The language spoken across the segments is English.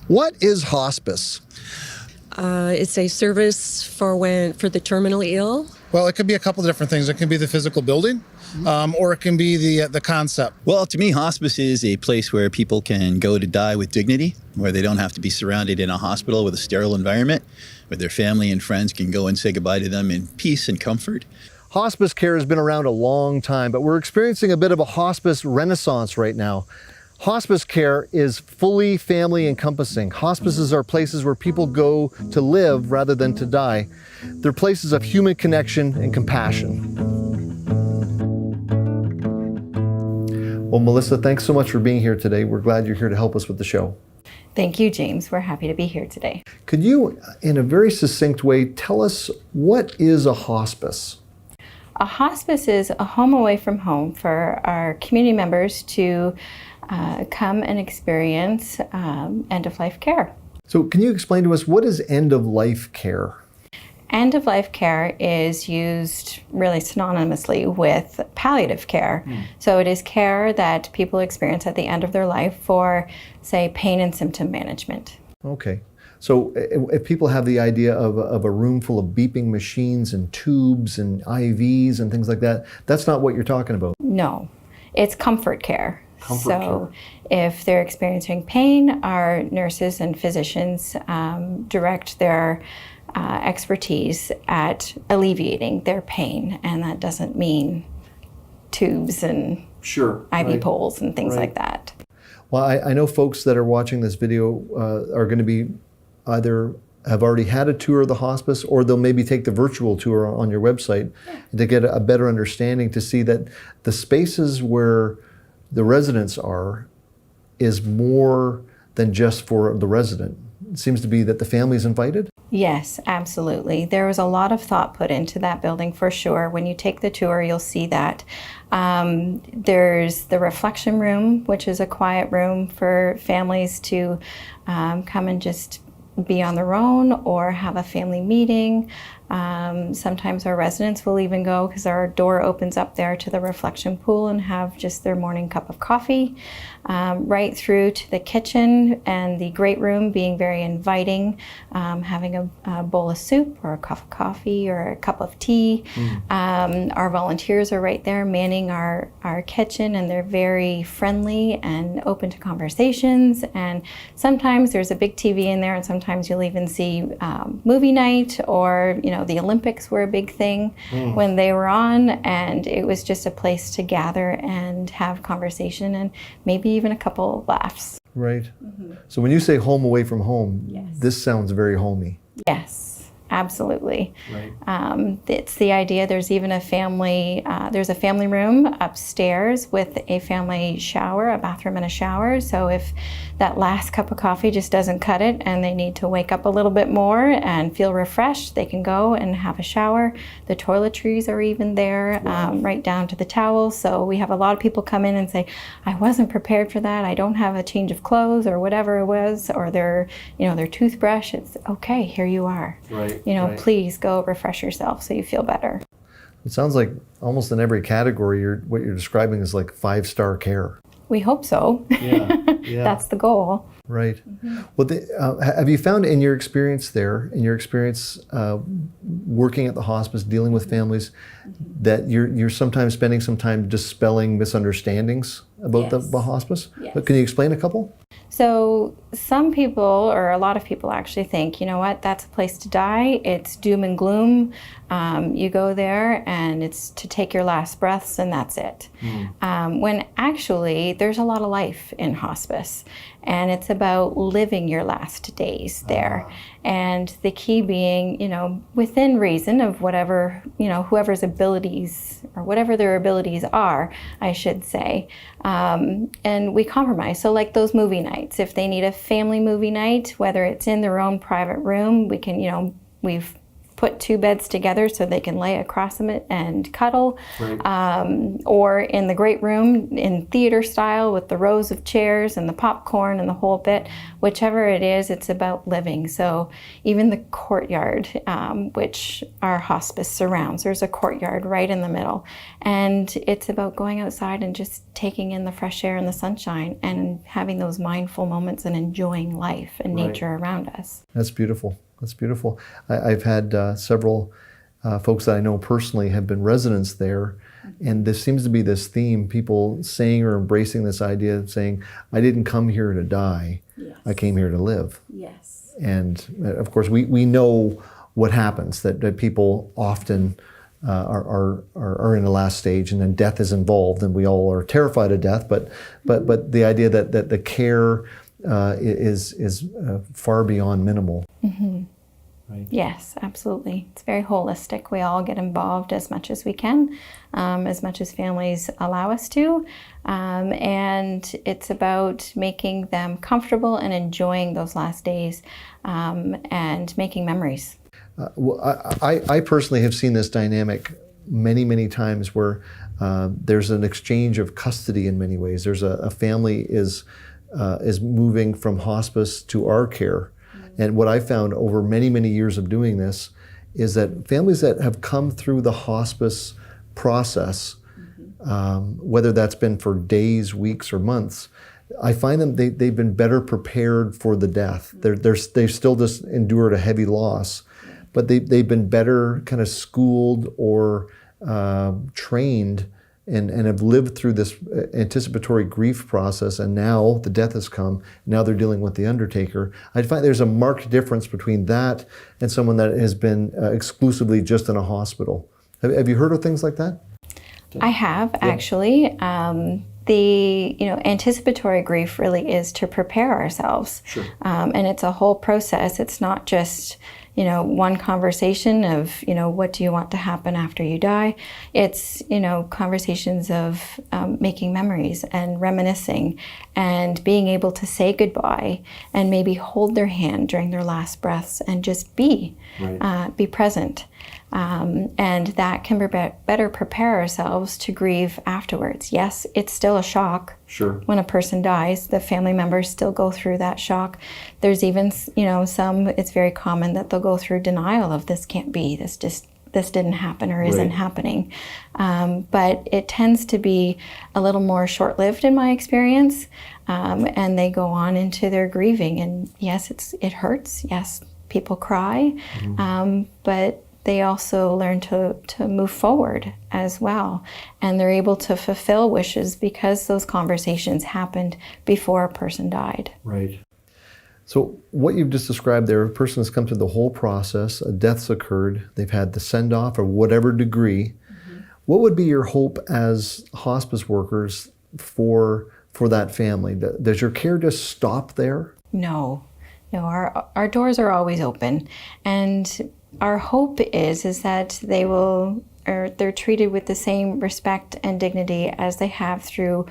What is hospice? It's a service for the terminally ill. Well, it could be a couple of different things. It can be the physical building, or it can be the concept. Well, to me, hospice is a place where people can go to die with dignity, where they don't have to be surrounded in a hospital with a sterile environment, where their family and friends can go and say goodbye to them in peace and comfort. Hospice care has been around a long time, but we're experiencing a bit of a hospice renaissance right now. Hospice care is fully family encompassing. Hospices are places where people go to live rather than to die. They're places of human connection and compassion. Well, Melissa, thanks so much for being here today. We're glad you're here to help us with the show. Thank you, James. We're happy to be here today. Could you, in a very succinct way, tell us what is a hospice? A hospice is a home away from home for our community members to come and experience end-of-life care. So can you explain to us, what is end-of-life care? End-of-life care is used really synonymously with palliative care. So it is care that people experience at the end of their life for, say, pain and symptom management. Okay. So if people have the idea of a room full of beeping machines and tubes and IVs and things like that, that's not what you're talking about. No, it's comfort care. If they're experiencing pain, our nurses and physicians direct their expertise at alleviating their pain, and that doesn't mean tubes and IV poles and things like that. Well, I know folks that are watching this video are going to be either have already had a tour of the hospice, or they'll maybe take the virtual tour on your website to get a better understanding, to see that the spaces where the residents are is more than just for the resident. It seems to be that the family is invited? Yes, absolutely. There was a lot of thought put into that building for sure. When you take the tour, you'll see that. There's the reflection room, which is a quiet room for families to come and just be on their own or have a family meeting. Sometimes our residents will even go, because our door opens up there, to the reflection pool and have just their morning cup of coffee, right through to the kitchen and the great room being very inviting, having a bowl of soup or a cup of coffee or a cup of tea. Our volunteers are right there manning our kitchen, and they're very friendly and open to conversations. And sometimes there's a big TV in there, and sometimes you'll even see movie night, or the Olympics were a big thing when they were on, and it was just a place to gather and have conversation and maybe even a couple laughs. Right. So when you say home away from home, this sounds very homey. Yes, absolutely. Right. It's the idea. There's even a family room upstairs with a family shower, a bathroom and a shower. So if that last cup of coffee just doesn't cut it and they need to wake up a little bit more and feel refreshed, they can go and have a shower. The toiletries are even there, right down to the towels. So we have a lot of people come in and say, I wasn't prepared for that. I don't have a change of clothes or whatever it was, or their toothbrush. It's okay, here you are. Right. Please go refresh yourself so you feel better. It sounds like almost in every category, what you're describing is like 5-star care. We hope so. Yeah. That's the goal. Right. Well, have you found in your experience working at the hospice, dealing with families, that you're sometimes spending some time dispelling misunderstandings about the hospice? Yes. But can you explain a couple? So some people, or a lot of people actually think, that's a place to die. It's doom and gloom. You go there and it's to take your last breaths and that's it. When actually there's a lot of life in hospice, and it's about living your last days there. And the key being, within reason of whatever, whoever's abilities, or whatever their abilities are, I should say. And we compromise. So like those movie nights, if they need a family movie night, whether it's in their own private room, we can, we've put put two beds together so they can lay across them and cuddle, or in the great room in theater style with the rows of chairs and the popcorn and the whole bit. Whichever it is, it's about living. So even the courtyard, which our hospice surrounds, there's a courtyard right in the middle. And it's about going outside and just taking in the fresh air and the sunshine and having those mindful moments and enjoying life and nature around us. That's beautiful. That's beautiful. I've had several folks that I know personally have been residents there, and there seems to be this theme, people saying or embracing this idea of saying, I didn't come here to die, I came here to live. Yes. And of course, we know what happens, that people often are in the last stage, and then death is involved, and we all are terrified of death, but the idea that the care is far beyond minimal. Mm-hmm. Right. Yes, absolutely. It's very holistic. We all get involved as much as we can, as much as families allow us to. And it's about making them comfortable and enjoying those last days, and making memories. Well, I personally have seen this dynamic many times where there's an exchange of custody in many ways. There's a family is moving from hospice to our care. And what I found over many years of doing this is that families that have come through the hospice process, whether that's been for days, weeks, or months, I find them they've been better prepared for the death. They've still just endured a heavy loss, but they've been better kind of schooled or trained and have lived through this anticipatory grief process, and now the death has come. Now they're dealing with the undertaker. I find there's a marked difference between that and someone that has been exclusively just in a hospital. Have you heard of things like that? I have, actually. The anticipatory grief really is to prepare ourselves. Sure. And it's a whole process. It's not just one conversation of, what do you want to happen after you die? It's, conversations of making memories and reminiscing and being able to say goodbye and maybe hold their hand during their last breaths and just be present. And that can better prepare ourselves to grieve afterwards. Yes, it's still a shock. Sure. When a person dies, the family members still go through that shock. There's even, some, it's very common that they'll go through denial of this can't be, this didn't happen or isn't happening. But it tends to be a little more short-lived in my experience. And they go on into their grieving. And yes, it hurts. Yes, people cry. But they also learn to move forward as well. And they're able to fulfill wishes because those conversations happened before a person died. Right. So what you've just described there, a person has come through the whole process, a death's occurred, they've had the send-off of whatever degree. What would be your hope as hospice workers for that family? Does your care just stop there? No, our doors are always open. And our hope is that they're treated with the same respect and dignity as they have throughout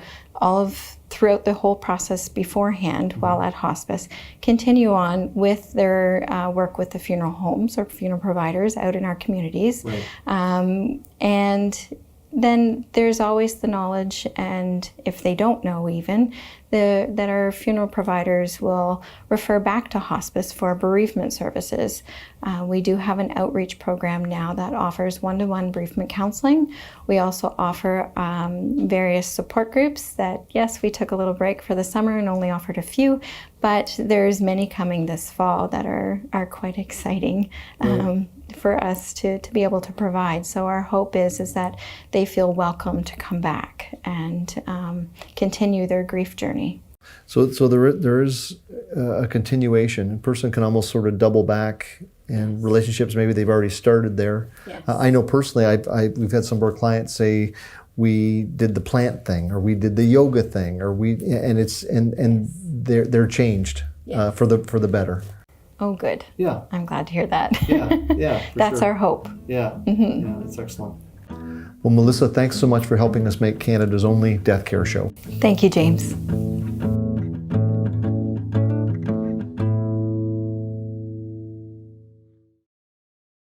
the whole process beforehand while at hospice. Continue on with their work with the funeral homes or funeral providers out in our communities. And then there's always the knowledge, and if they don't know even, that our funeral providers will refer back to hospice for bereavement services. We do have an outreach program now that offers one-to-one bereavement counseling. We also offer various support groups that, yes, we took a little break for the summer and only offered a few, but there's many coming this fall that are quite exciting for us to be able to provide. So our hope is that they feel welcome to come back and continue their grief journey. So there is a continuation. A person can almost sort of double back in relationships. Maybe they've already started there. Yes. I know personally, we've had some of our clients say, we did the plant thing, or we did the yoga thing, or they're changed for the better. Oh, good. Yeah. I'm glad to hear that. Yeah. That's our hope. Yeah. Yeah, that's excellent. Well, Melissa, thanks so much for helping us make Canada's only death care show. Thank you, James.